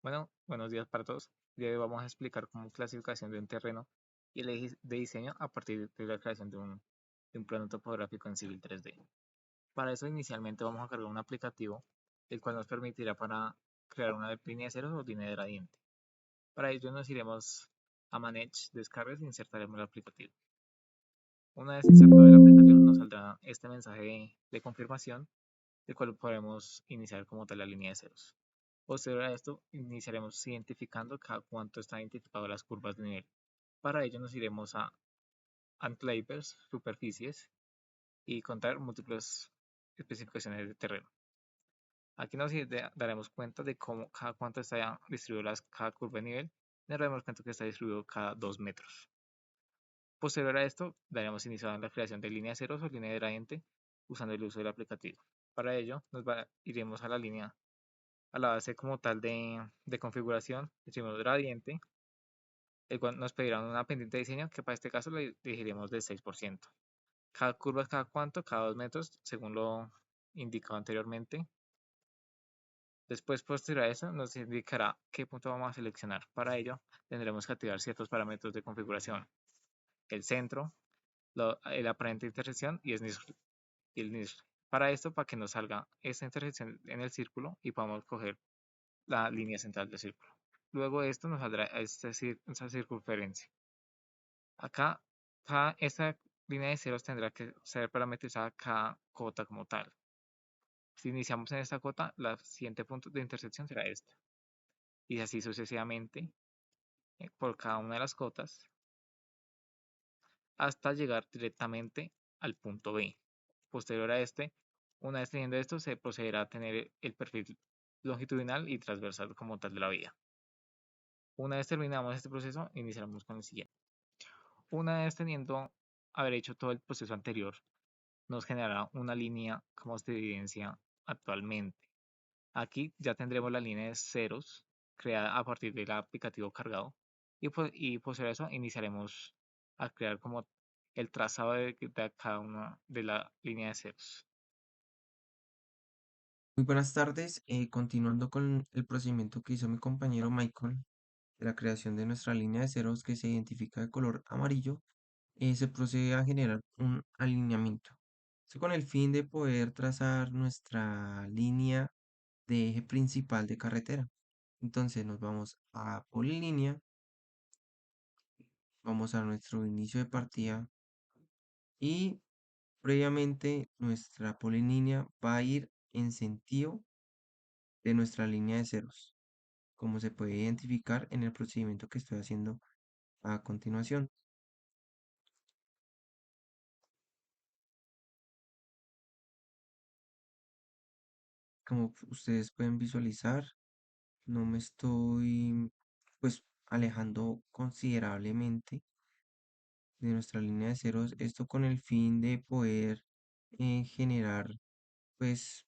Bueno, buenos días para todos. El día de hoy vamos a explicar cómo clasificación de un terreno y el eje de diseño a partir de la creación de un plano topográfico en Civil 3D. Para eso inicialmente vamos a cargar un aplicativo, el cual nos permitirá para crear una línea de ceros o línea de gradiente. Para ello nos iremos a Manage, Descargas e insertaremos el aplicativo. Una vez insertado el aplicativo nos saldrá este mensaje de confirmación, el cual podremos iniciar como tal la línea de ceros. Posterior a esto, iniciaremos identificando cada cuánto están identificadas las curvas de nivel. Para ello nos iremos a Unclivers, superficies, y contar múltiples especificaciones de terreno. Aquí nos daremos cuenta de cómo cada cuánto está distribuido cada curva de nivel, y nos daremos cuenta que está distribuido cada 2 metros. Posterior a esto, daremos inicio a la creación de línea de ceros o línea de gradiente usando el uso del aplicativo. Para ello, iremos a la línea, a la base como tal de configuración, decimos gradiente, el cual nos pedirá una pendiente de diseño que para este caso le dirigiremos del 6%. Cada curva es cada cuánto, cada 2 metros, según lo indicado anteriormente. Después, posterior a eso, nos indicará qué punto vamos a seleccionar. Para ello, tendremos que activar ciertos parámetros de configuración. El centro, el aparente intersección y el NISR. Para esto, para que nos salga esta intersección en el círculo y podamos coger la línea central del círculo. Luego de esto nos saldrá esta circunferencia. Acá, esta línea de ceros tendrá que ser parametrizada cada cota como tal. Si iniciamos en esta cota, el siguiente punto de intersección será este. Y así sucesivamente por cada una de las cotas hasta llegar directamente al punto B. Posterior a este, una vez teniendo esto, se procederá a tener el perfil longitudinal y transversal como tal de la vía. Una vez terminamos este proceso, iniciaremos con el siguiente. Una vez teniendo haber hecho todo el proceso anterior, nos generará una línea como se evidencia actualmente. Aquí ya tendremos la línea de ceros creada a partir del aplicativo cargado y posterior a eso iniciaremos a crear como el trazado de cada una de la línea de ceros. Muy buenas tardes. Continuando con el procedimiento que hizo mi compañero Michael de la creación de nuestra línea de ceros que se identifica de color amarillo, se procede a generar un alineamiento. Esto con el fin de poder trazar nuestra línea de eje principal de carretera. Entonces nos vamos a polilínea, vamos a nuestro inicio de partida y previamente nuestra polilínea va a ir en sentido de nuestra línea de ceros, como se puede identificar en el procedimiento que estoy haciendo a continuación. Como ustedes pueden visualizar, no me estoy pues alejando considerablemente de nuestra línea de ceros, esto con el fin de poder generar pues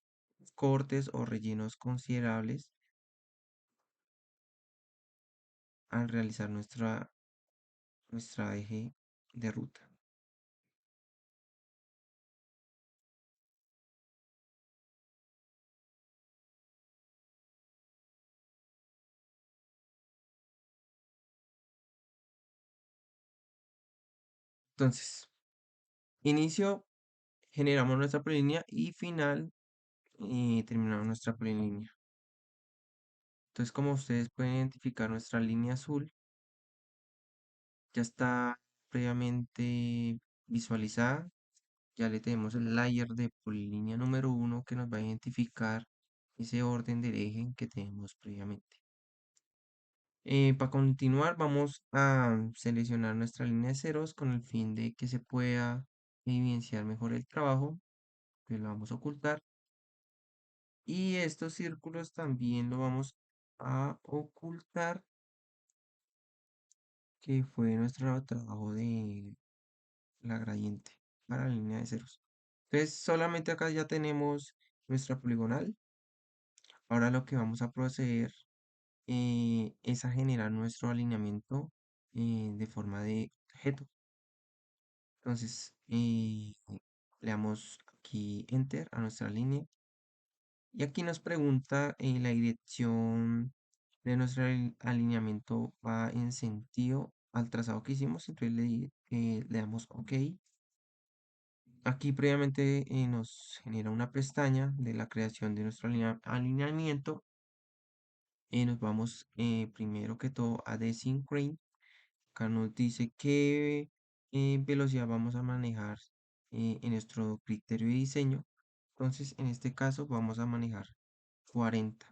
cortes o rellenos considerables al realizar nuestra eje de ruta. Entonces, inicio, generamos nuestra polilínea y final, terminamos nuestra polilínea. Entonces, como ustedes pueden identificar, nuestra línea azul ya está previamente visualizada. Ya le tenemos el layer de polilínea número uno que nos va a identificar ese orden del eje que tenemos previamente. Para continuar, vamos a seleccionar nuestra línea de ceros con el fin de que se pueda evidenciar mejor el trabajo. Pues lo vamos a ocultar. Y estos círculos también lo vamos a ocultar, que fue nuestro trabajo de la gradiente para la línea de ceros. Entonces, solamente acá ya tenemos nuestra poligonal. Ahora lo que vamos a proceder es a generar nuestro alineamiento de forma de objeto. Entonces, le damos aquí Enter a nuestra línea y aquí nos pregunta la dirección de nuestro alineamiento va en sentido al trazado que hicimos, entonces le damos OK. Aquí previamente nos genera una pestaña de la creación de nuestro alineamiento. Nos vamos primero que todo a Desynchrone. Acá nos dice qué velocidad vamos a manejar en nuestro criterio de diseño. Entonces, en este caso vamos a manejar 40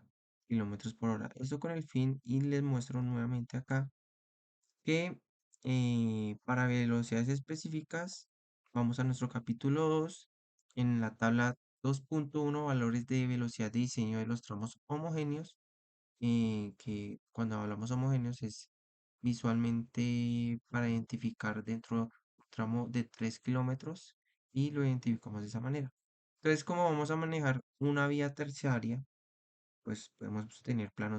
kilómetros por hora. Esto con el fin, y les muestro nuevamente acá, que para velocidades específicas, vamos a nuestro capítulo 2 en la tabla 2.1 valores de velocidad de diseño de los tramos homogéneos, que cuando hablamos homogéneos es visualmente para identificar dentro de un tramo de 3 kilómetros, y lo identificamos de esa manera. Entonces, como vamos a manejar una vía terciaria, pues podemos tener plano,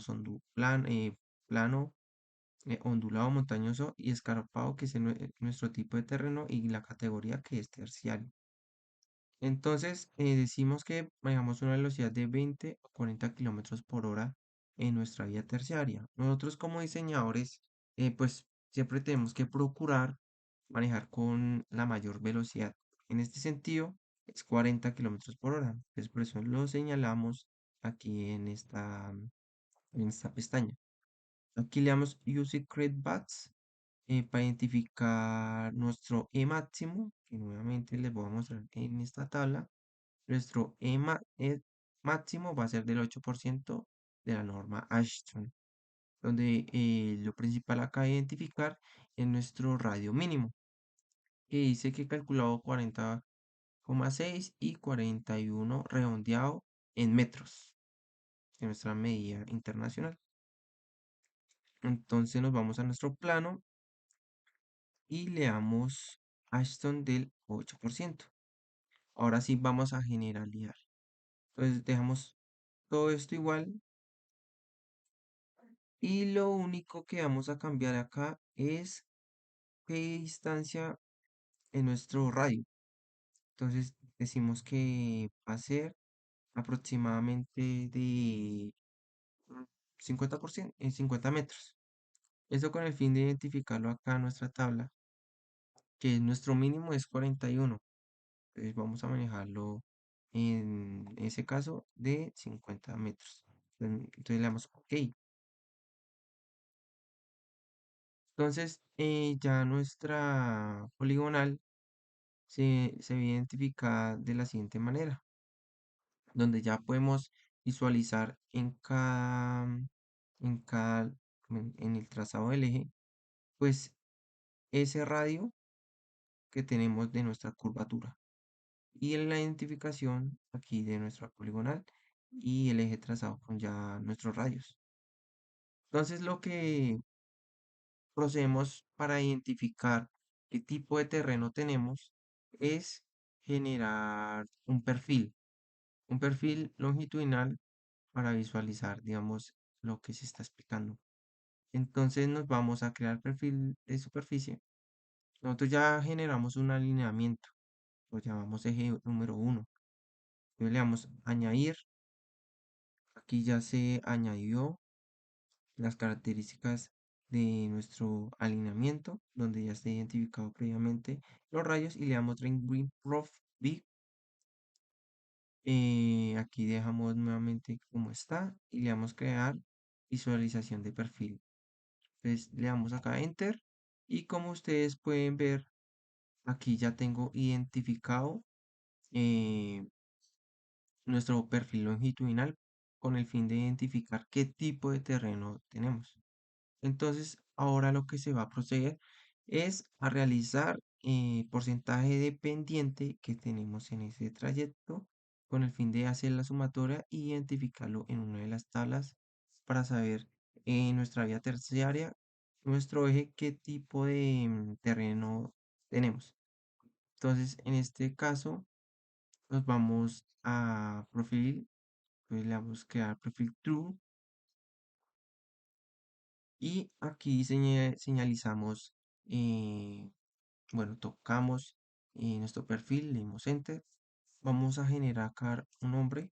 ondulado, montañoso y escarpado, que es nuestro tipo de terreno, y la categoría que es terciario. Entonces, decimos que manejamos una velocidad de 20 a 40 kilómetros por hora en nuestra vía terciaria. Nosotros como diseñadores, pues siempre tenemos que procurar manejar con la mayor velocidad. En este sentido, es 40 kilómetros por hora. Entonces, por eso lo señalamos aquí en esta pestaña. Aquí le damos Use Create Bats para identificar nuestro E máximo, que nuevamente les voy a mostrar en esta tabla. Nuestro E máximo va a ser del 8% de la norma Ashton, donde lo principal acá a identificar es nuestro radio mínimo, que dice que calculado 40,6 y 41 redondeado en metros, de nuestra medida internacional. Entonces nos vamos a nuestro plano y le damos Ashton del 8%. Ahora sí vamos a generalizar. Entonces dejamos todo esto igual, y lo único que vamos a cambiar acá es qué distancia en nuestro radio. Entonces decimos que va a ser aproximadamente de 50%, en 50 metros. Eso con el fin de identificarlo acá en nuestra tabla, que nuestro mínimo es 41. Entonces vamos a manejarlo en ese caso de 50 metros. Entonces le damos OK. Entonces ya nuestra poligonal se identifica de la siguiente manera, donde ya podemos visualizar en cada, en el trazado del eje, pues ese radio que tenemos de nuestra curvatura, y en la identificación aquí de nuestra poligonal y el eje trazado con ya nuestros radios. Entonces lo que procedemos para identificar qué tipo de terreno tenemos es generar un perfil longitudinal para visualizar, digamos, lo que se está explicando. Entonces nos vamos a crear perfil de superficie. Nosotros ya generamos un alineamiento, lo llamamos eje número 1. Le damos añadir. Aquí ya se añadió las características de nuestro alineamiento, donde ya está identificado previamente los rayos, y le damos Drain Green Prof B. Aquí dejamos nuevamente como está y le damos crear visualización de perfil. Entonces le damos acá Enter, y como ustedes pueden ver, aquí ya tengo identificado eh, nuestro perfil longitudinal con el fin de identificar qué tipo de terreno tenemos. Entonces, ahora lo que se va a proceder es a realizar porcentaje de pendiente que tenemos en ese trayecto, con el fin de hacer la sumatoria e identificarlo en una de las tablas para saber en nuestra vía terciaria, nuestro eje, qué tipo de terreno tenemos. Entonces, en este caso, nos vamos a profil, pues le damos crear perfil true, y aquí señalizamos, eh, bueno, tocamos nuestro perfil, le dimos enter. Vamos a generar acá un nombre,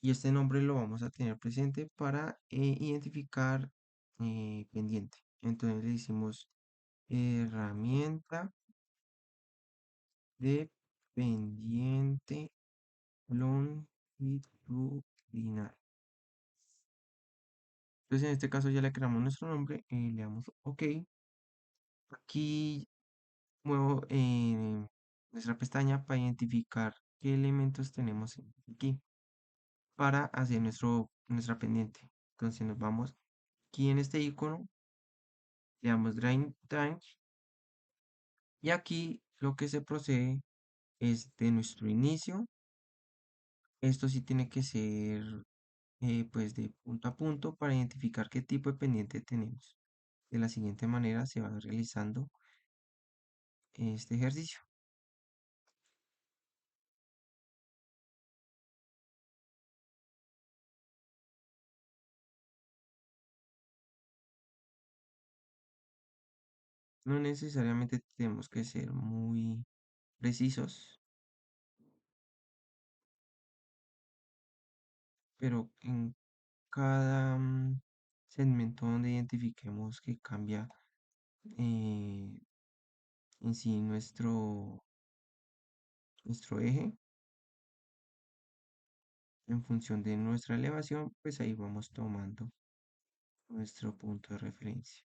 y este nombre lo vamos a tener presente para identificar pendiente. Entonces le decimos herramienta de pendiente longitudinal. Entonces en este caso ya le creamos nuestro nombre, le damos OK. Aquí muevo nuestra pestaña para identificar qué elementos tenemos aquí para hacer nuestra pendiente. Entonces nos vamos aquí en este icono, le damos Drain y aquí lo que se procede es de nuestro inicio. Esto sí tiene que ser pues de punto a punto para identificar qué tipo de pendiente tenemos. De la siguiente manera se va realizando este ejercicio. No necesariamente tenemos que ser muy precisos, pero en cada segmento donde identifiquemos que cambia eh, en sí nuestro eje en función de nuestra elevación, pues ahí vamos tomando nuestro punto de referencia.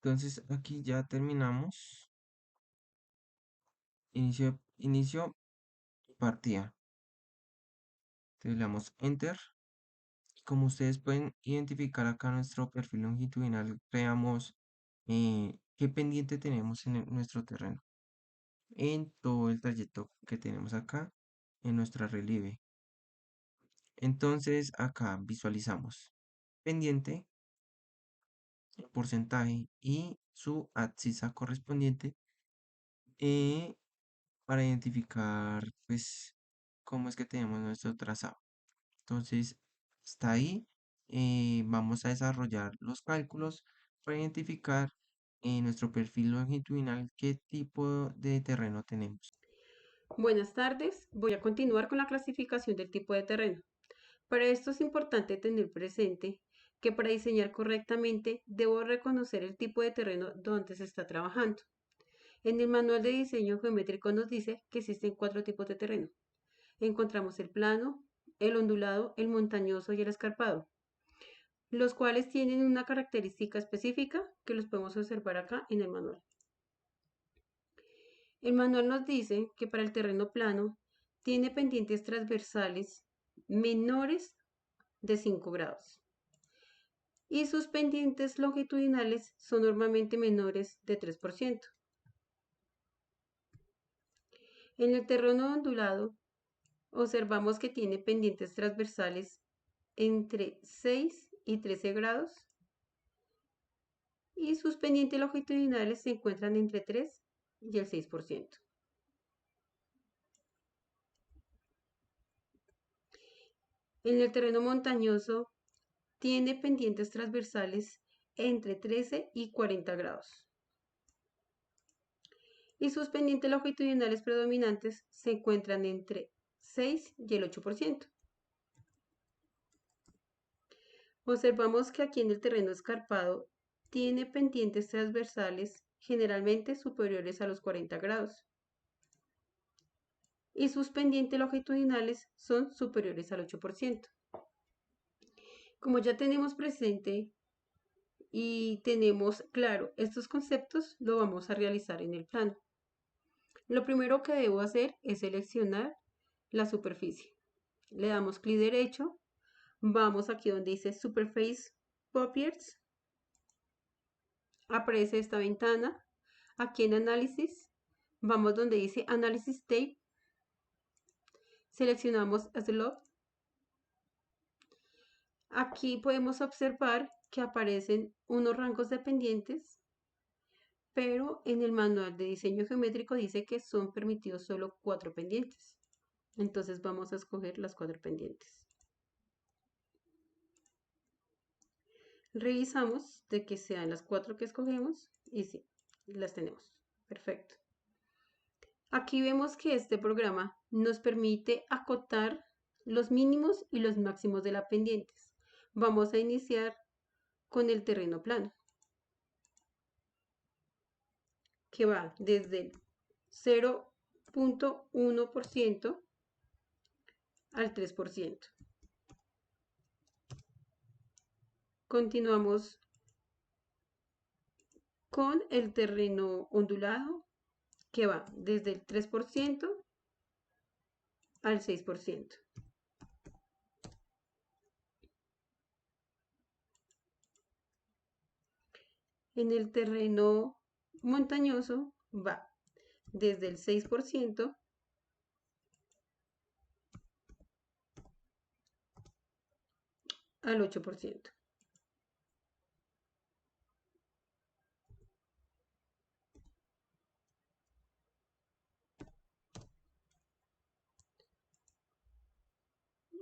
Entonces aquí ya terminamos. Inicio partida. Entonces le damos Enter. Como ustedes pueden identificar acá nuestro perfil longitudinal, veamos qué pendiente tenemos en nuestro terreno, en todo el trayecto que tenemos acá en nuestra relieve. Entonces acá visualizamos pendiente, el porcentaje y su abscisa correspondiente eh, para identificar pues cómo es que tenemos nuestro trazado. Entonces, hasta ahí vamos a desarrollar los cálculos para identificar en nuestro perfil longitudinal qué tipo de terreno tenemos. Buenas tardes, voy a continuar con la clasificación del tipo de terreno. Para esto es importante tener presente que para diseñar correctamente debo reconocer el tipo de terreno donde se está trabajando. En el manual de diseño geométrico nos dice que existen 4 tipos de terreno. Encontramos el plano, el ondulado, el montañoso y el escarpado, los cuales tienen una característica específica que los podemos observar acá en el manual. El manual nos dice que para el terreno plano tiene pendientes transversales menores de 5 grados y sus pendientes longitudinales son normalmente menores de 3%. En el terreno ondulado observamos que tiene pendientes transversales entre 6 y 13 grados y sus pendientes longitudinales se encuentran entre 3 y el 6%. En el terreno montañoso tiene pendientes transversales entre 13 y 40 grados. Y sus pendientes longitudinales predominantes se encuentran entre 6 y el 8%. Observamos que aquí en el terreno escarpado tiene pendientes transversales generalmente superiores a los 40 grados y sus pendientes longitudinales son superiores al 8%. Como ya tenemos presente y tenemos claro estos conceptos, lo vamos a realizar en el plano. Lo primero que debo hacer es seleccionar la superficie. Le damos clic derecho, vamos aquí donde dice Superface Properties, aparece esta ventana. Aquí en Análisis, vamos donde dice Análisis Tape, seleccionamos Slope. Aquí podemos observar que aparecen unos rangos de pendientes, pero en el manual de diseño geométrico dice que son permitidos solo 4 pendientes. Entonces vamos a escoger las 4 pendientes. Revisamos de que sean las 4 que escogemos y sí, las tenemos. Perfecto. Aquí vemos que este programa nos permite acotar los mínimos y los máximos de las pendientes. Vamos a iniciar con el terreno plano, que va desde el 0.1% al 3%. Continuamos con el terreno ondulado, que va desde el 3% al 6%. En el terreno montañoso va desde el 6% al 8%.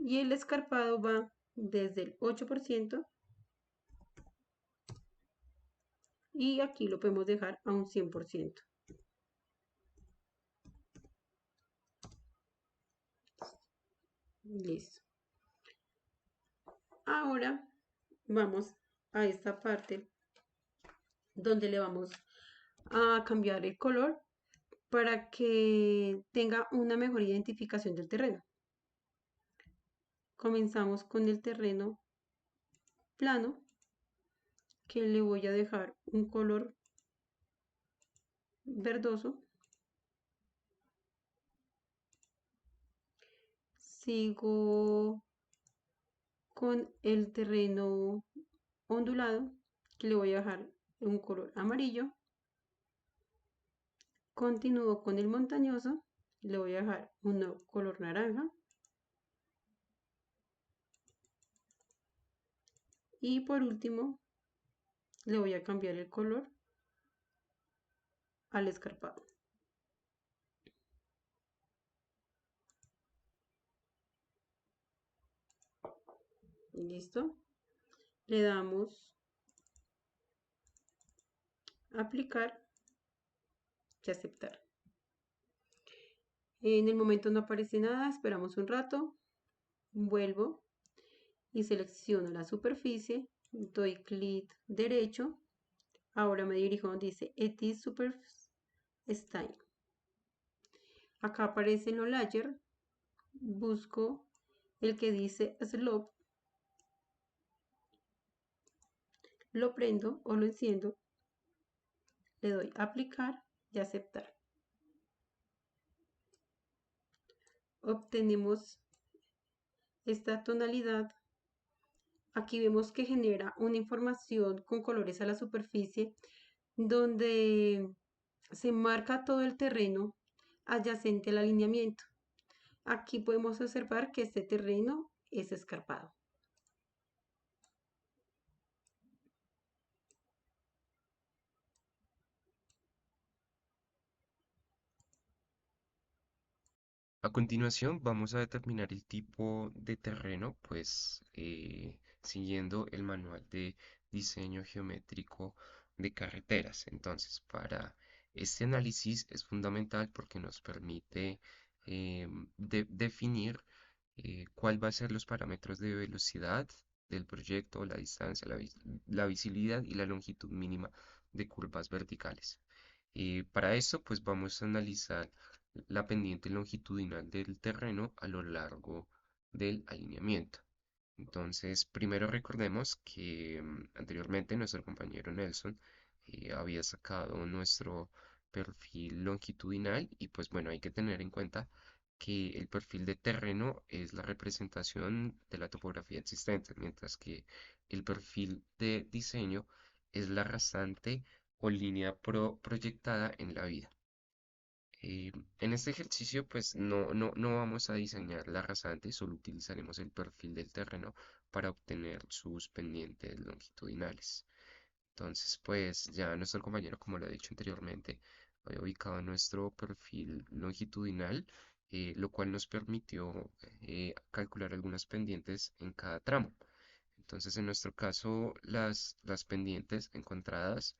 Y el escarpado va desde el 8% y aquí lo podemos dejar a un 100%. Listo. Ahora vamos a esta parte donde le vamos a cambiar el color para que tenga una mejor identificación del terreno. Comenzamos con el terreno plano, que le voy a dejar un color verdoso. Sigo con el terreno ondulado, que le voy a dejar un color amarillo. Continúo con el montañoso, le voy a dejar un color naranja. Y por último, le voy a cambiar el color al escarpado. Listo. Le damos aplicar y aceptar. En el momento no aparece nada, esperamos un rato, vuelvo y selecciono la superficie, doy clic derecho, ahora me dirijo donde dice Edit Surface Style. Acá aparece los layers, busco el que dice Slope, lo prendo o lo enciendo, le doy aplicar y aceptar. Obtenemos esta tonalidad. Aquí vemos que genera una información con colores a la superficie donde se marca todo el terreno adyacente al alineamiento. Aquí podemos observar que este terreno es escarpado. A continuación vamos a determinar el tipo de terreno, pues siguiendo el manual de diseño geométrico de carreteras. Entonces, para este análisis es fundamental porque nos permite definir cuál va a ser los parámetros de velocidad del proyecto, la distancia, la visibilidad y la longitud mínima de curvas verticales. Para esto, pues vamos a analizar la pendiente longitudinal del terreno a lo largo del alineamiento. Entonces, primero recordemos que anteriormente nuestro compañero Nelson había sacado nuestro perfil longitudinal y pues bueno, hay que tener en cuenta que el perfil de terreno es la representación de la topografía existente, mientras que el perfil de diseño es la rasante o línea proyectada en la vida. En este ejercicio, pues no vamos a diseñar la rasante, solo utilizaremos el perfil del terreno para obtener sus pendientes longitudinales. Entonces, pues ya nuestro compañero, como lo he dicho anteriormente, había ubicado nuestro perfil longitudinal, lo cual nos permitió calcular algunas pendientes en cada tramo. Entonces, en nuestro caso, las pendientes encontradas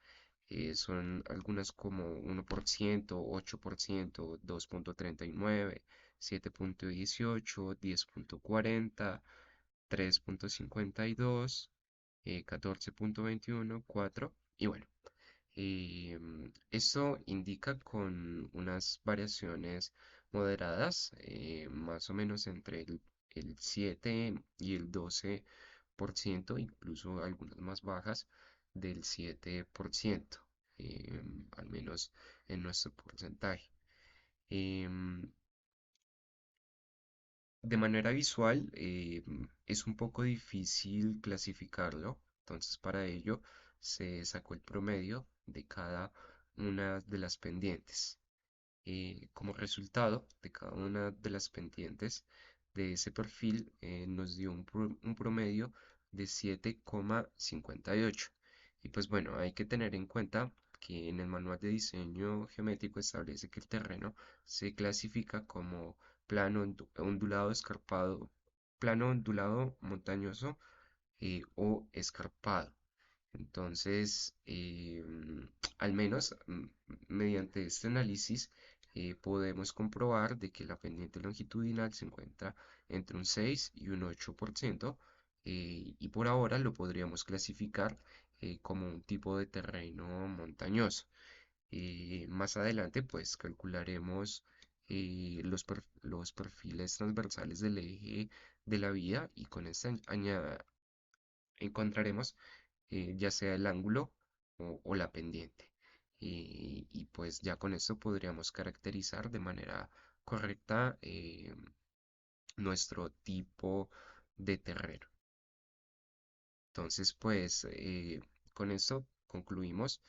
son algunas como 1%, 8%, 2,39, 7,18, 10,40, 3,52, 14,21, 4 y bueno. Esto indica con unas variaciones moderadas, más o menos entre el 7 y el 12%, incluso algunas más bajas del 7%, al menos en nuestro porcentaje. Em, de manera visual, es un poco difícil clasificarlo, entonces para ello se sacó el promedio de cada una de las pendientes. Como resultado de cada una de las pendientes de ese perfil, nos dio un promedio de 7,58. Y pues bueno, hay que tener en cuenta que en el manual de diseño geométrico establece que el terreno se clasifica como plano ondulado escarpado, plano ondulado montañoso o escarpado. Entonces, al menos mediante este análisis podemos comprobar de que la pendiente longitudinal se encuentra entre un 6 y un 8%, y por ahora lo podríamos clasificar como un tipo de terreno montañoso. Más adelante, pues calcularemos los perfiles transversales del eje de la vía y con esto encontraremos ya sea el ángulo o la pendiente. Y pues ya con esto podríamos caracterizar de manera correcta nuestro tipo de terreno. Entonces, pues con esto concluimos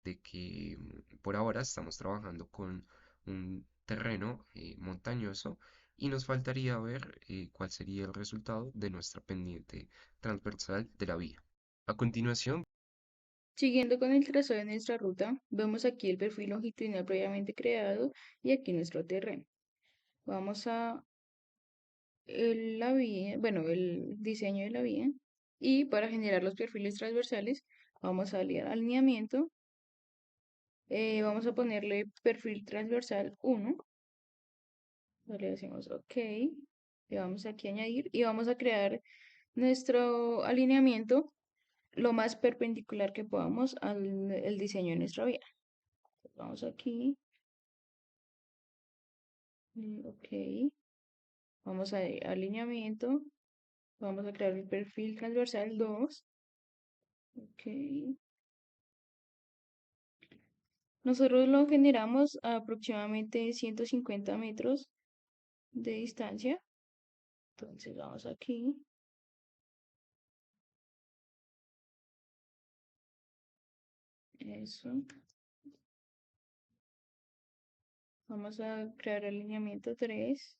de que por ahora estamos trabajando con un terreno montañoso y nos faltaría ver cuál sería el resultado de nuestra pendiente transversal de la vía. A continuación, Siguiendo con el trazado de nuestra ruta, vemos aquí el perfil longitudinal previamente creado y aquí nuestro terreno. Vamos a la vía, bueno, el diseño de la vía y para generar los perfiles transversales vamos a darle al alineamiento, vamos a ponerle perfil transversal 1, le decimos OK, le vamos aquí a añadir y vamos a crear nuestro alineamiento lo más perpendicular que podamos al el diseño de nuestra vía. Vamos aquí. Ok. Vamos a alineamiento. Vamos a crear el perfil transversal 2. Ok. Nosotros lo generamos a aproximadamente 150 metros de distancia. Entonces vamos aquí. Eso. Vamos a crear alineamiento 3.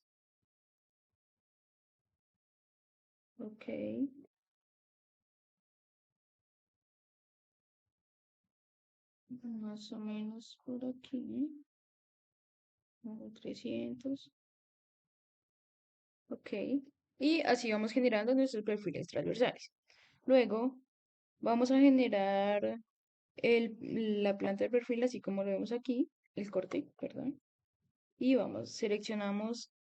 Ok. Más o menos por aquí. 300. Ok. Y así vamos generando nuestros perfiles transversales. Luego vamos a generar la planta de perfil, así como lo vemos aquí, el corte, perdón. Y seleccionamos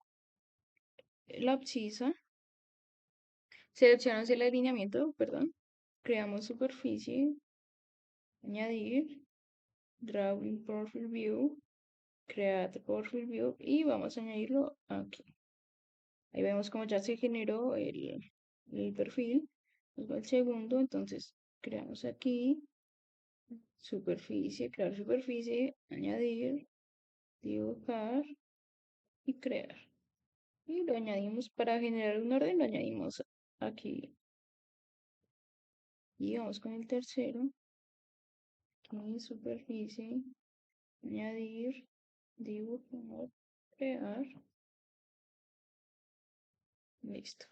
la abscisa, seleccionamos el alineamiento, perdón. Creamos superficie, añadir, drawing profile view, create profile view y vamos a añadirlo aquí. Ahí vemos como ya se generó el perfil. Nos va el segundo, entonces creamos aquí superficie, crear superficie, añadir, dibujar y crear. Y lo añadimos para generar un orden, lo añadimos aquí. Y vamos con el tercero. Aquí superficie, añadir, dibujar, crear. Listo.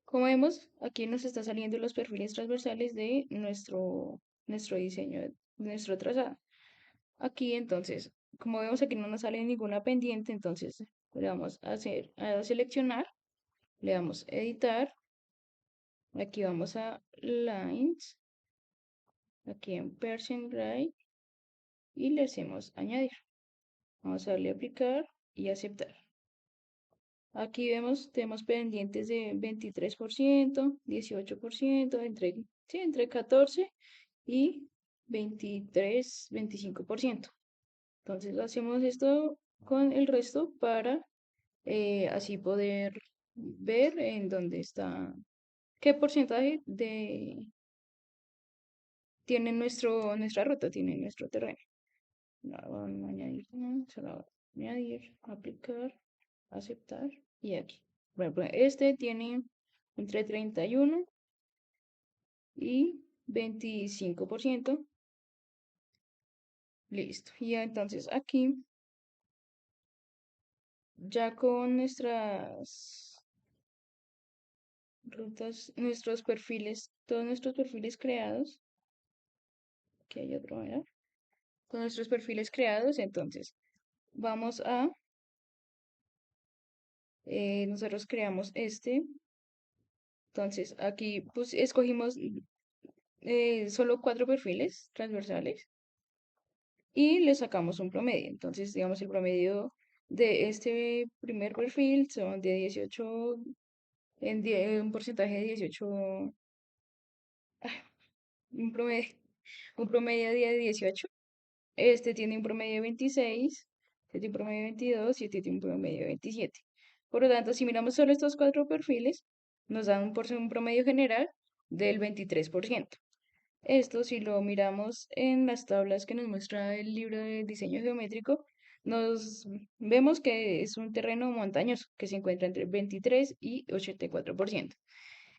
Como vemos, aquí nos está saliendo los perfiles transversales de nuestro diseño, de nuestro trazado. Aquí entonces, como vemos aquí no nos sale ninguna pendiente, entonces le vamos a seleccionar, le damos editar, aquí vamos a lines, aquí en Persian Gray y le hacemos añadir. Vamos a darle aplicar y aceptar. Aquí tenemos pendientes de 23%, 18%, entre 14 y 23, 25%. Entonces hacemos esto con el resto para así poder ver en dónde está, qué porcentaje tiene nuestra ruta, tiene nuestro terreno. Vamos a añadir, solo añadir, aplicar, aceptar y aquí. Bueno, pues este tiene entre 31 y 25%. Listo. Y entonces aquí, ya con nuestras rutas, todos nuestros perfiles creados, aquí hay otro, ¿verdad? Con nuestros perfiles creados, entonces vamos nosotros creamos este. Entonces aquí pues escogimos solo 4 perfiles transversales y le sacamos un promedio. Entonces, digamos, el promedio de este primer perfil son de 18, un porcentaje de 18, un promedio, un promedio de 18. Este tiene un promedio de 26, este tiene un promedio de 22 y este tiene un promedio de 27. Por lo tanto, si miramos solo estos 4 perfiles, nos dan un promedio general del 23%. Esto, si lo miramos en las tablas que nos muestra el libro de diseño geométrico, nos vemos que es un terreno montañoso que se encuentra entre 23 y 84%.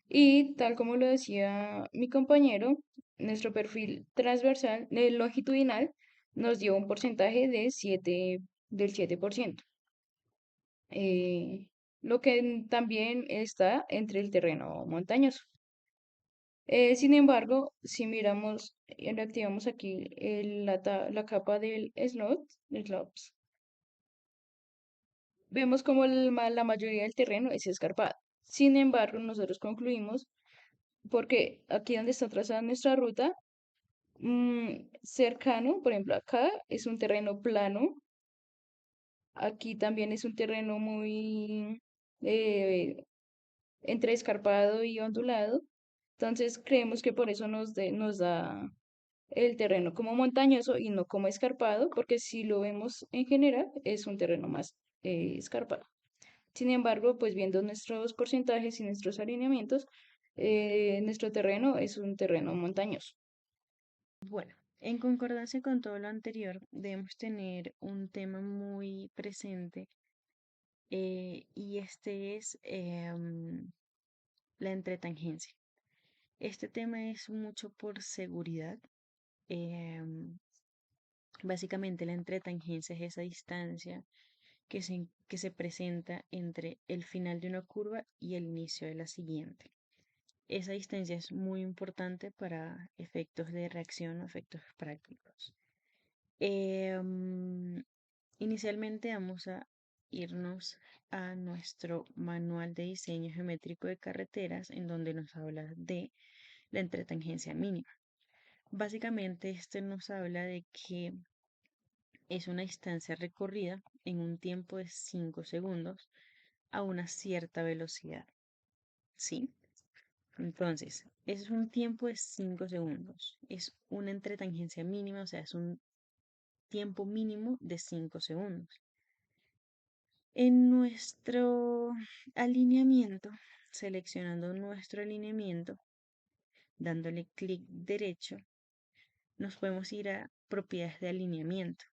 Y tal como lo decía mi compañero, nuestro perfil transversal, longitudinal, nos dio un porcentaje del 7%, eh, lo que también está entre el terreno montañoso. Sin embargo, si miramos, le activamos aquí la capa del slopes, vemos como la mayoría del terreno es escarpado. Sin embargo, nosotros concluimos, porque aquí donde está trazada nuestra ruta, cercano, por ejemplo, acá es un terreno plano, aquí también es un terreno muy eh, entre escarpado y ondulado. Entonces creemos que por eso nos da el terreno como montañoso y no como escarpado, porque si lo vemos en general es un terreno más escarpado. Sin embargo, pues viendo nuestros porcentajes y nuestros alineamientos, nuestro terreno es un terreno montañoso. Bueno, en concordancia con todo lo anterior, debemos tener un tema muy presente y este es la entretangencia. Este tema es mucho por seguridad. em, Básicamente la entretangencia es esa distancia que se presenta entre el final de una curva y el inicio de la siguiente. Esa distancia es muy importante para efectos de reacción o efectos prácticos. Em, Inicialmente vamos a irnos a nuestro manual de diseño geométrico de carreteras, en donde nos habla de la entretangencia mínima. Básicamente, este nos habla de que es una distancia recorrida en un tiempo de 5 segundos a una cierta velocidad, ¿sí? Entonces, es un tiempo de 5 segundos. Es una entretangencia mínima, o sea, es un tiempo mínimo de 5 segundos. En nuestro alineamiento, seleccionando nuestro alineamiento, dándole clic derecho, nos podemos ir a propiedades de alineamiento.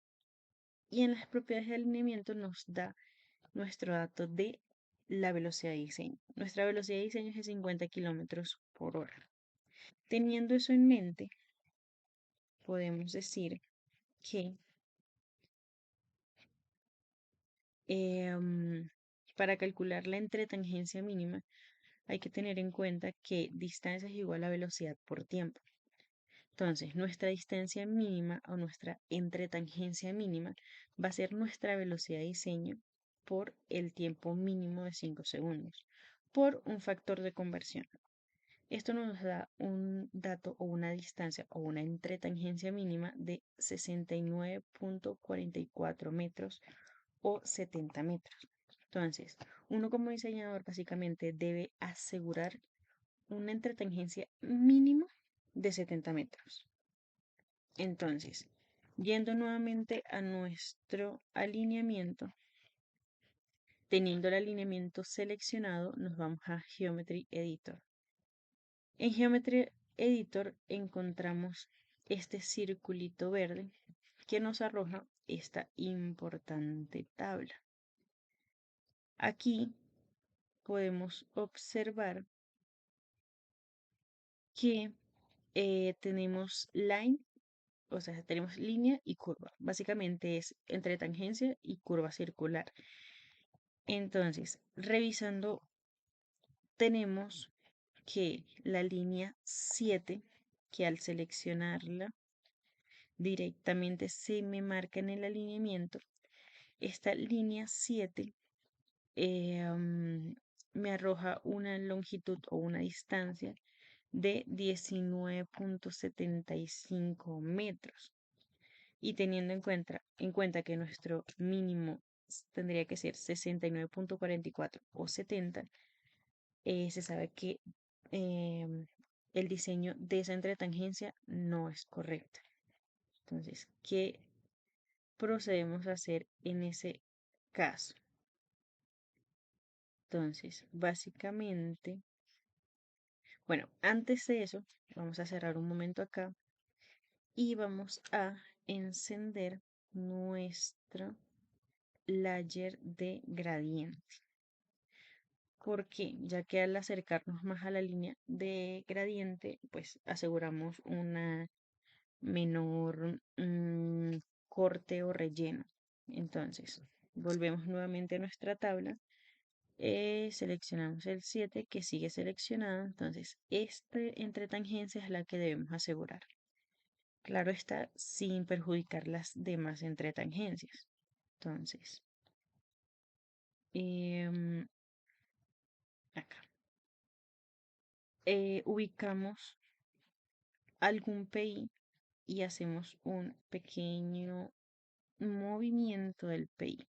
Y en las propiedades de alineamiento nos da nuestro dato de la velocidad de diseño. Nuestra velocidad de diseño es de 50 kilómetros por hora. Teniendo eso en mente, podemos decir que para calcular la entretangencia mínima hay que tener en cuenta que distancia es igual a velocidad por tiempo. Entonces, nuestra distancia mínima o nuestra entretangencia mínima va a ser nuestra velocidad de diseño por el tiempo mínimo de 5 segundos, por un factor de conversión. Esto nos da un dato o una distancia o una entretangencia mínima de 69.44 metros o 70 metros. Entonces, uno como diseñador básicamente debe asegurar una entretangencia mínima de 70 metros. Entonces, yendo nuevamente a nuestro alineamiento, teniendo el alineamiento seleccionado, nos vamos a Geometry Editor. En Geometry Editor encontramos este circulito verde que nos arroja esta importante tabla. Aquí podemos observar que tenemos line, o sea, tenemos línea y curva. Básicamente es entre tangencia y curva circular. Entonces, revisando, tenemos que la línea 7, que al seleccionarla directamente se me marca en el alineamiento, esta línea 7 me arroja una longitud o una distancia de 19.75 metros. Y teniendo en cuenta que nuestro mínimo tendría que ser 69.44 o 70, se sabe que el diseño de esa entretangencia no es correcto. Entonces, ¿qué procedemos a hacer en ese caso? Entonces, básicamente, bueno, antes de eso, vamos a cerrar un momento acá y vamos a encender nuestro layer de gradiente. ¿Por qué? Ya que al acercarnos más a la línea de gradiente, pues aseguramos una menor corte o relleno. Entonces, volvemos nuevamente a nuestra tabla. Seleccionamos el 7 que sigue seleccionado. Entonces, entre tangencia es la que debemos asegurar. Claro está, sin perjudicar las demás entretangencias. Entonces, acá. Ubicamos algún PI y hacemos un pequeño movimiento del PI.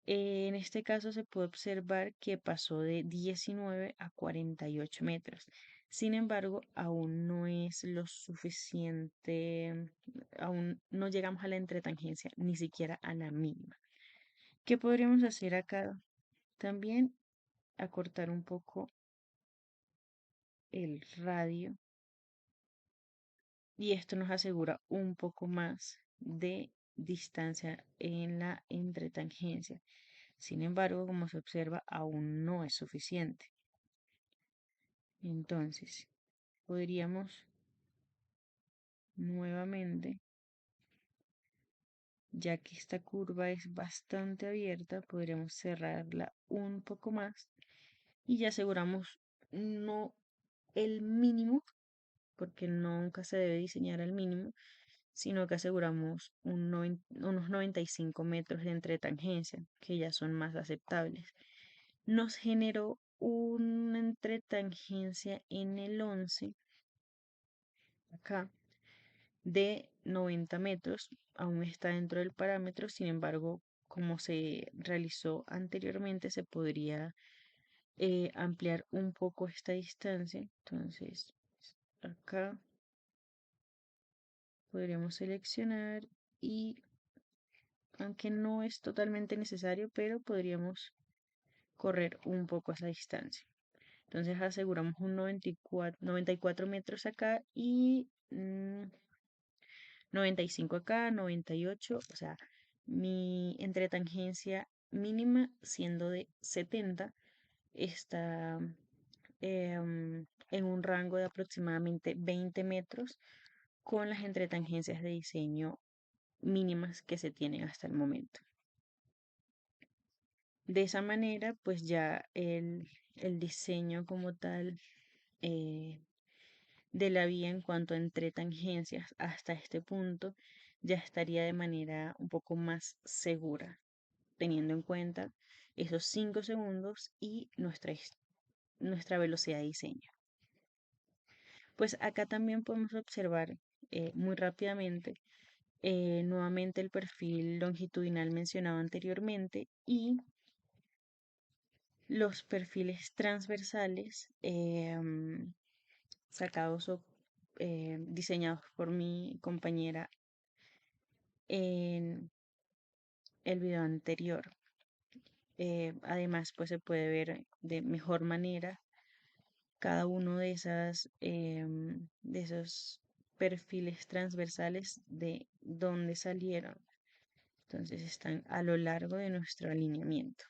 En este caso se puede observar que pasó de 19 a 48 metros. Sin embargo, aún no es lo suficiente, aún no llegamos a la entretangencia, ni siquiera a la mínima. ¿Qué podríamos hacer acá? También acortar un poco el radio y esto nos asegura un poco más de distancia en la entretangencia. Sin embargo, como se observa, aún no es suficiente. Entonces, podríamos nuevamente, ya que esta curva es bastante abierta, podríamos cerrarla un poco más y ya aseguramos no el mínimo, porque nunca se debe diseñar al mínimo, sino que aseguramos unos 95 metros de entretangencia, que ya son más aceptables. Nos generó una entretangencia en el 11, acá, de 90 metros, aún está dentro del parámetro, sin embargo, como se realizó anteriormente, se podría ampliar un poco esta distancia. Entonces, acá podríamos seleccionar y, aunque no es totalmente necesario, pero podríamos correr un poco esa distancia. Entonces aseguramos un 94 metros acá y 95 acá, 98, o sea, mi entretangencia mínima siendo de 70 está en un rango de aproximadamente 20 metros con las entretangencias de diseño mínimas que se tienen hasta el momento. De esa manera, pues ya el diseño como tal de la vía en cuanto a entretangencias hasta este punto ya estaría de manera un poco más segura, teniendo en cuenta esos 5 segundos y nuestra velocidad de diseño. Pues acá también podemos observar muy rápidamente nuevamente el perfil longitudinal mencionado anteriormente y los perfiles transversales sacados o diseñados por mi compañera en el video anterior. Además, pues se puede ver de mejor manera cada uno de esos perfiles transversales de dónde salieron. Entonces están a lo largo de nuestro alineamiento.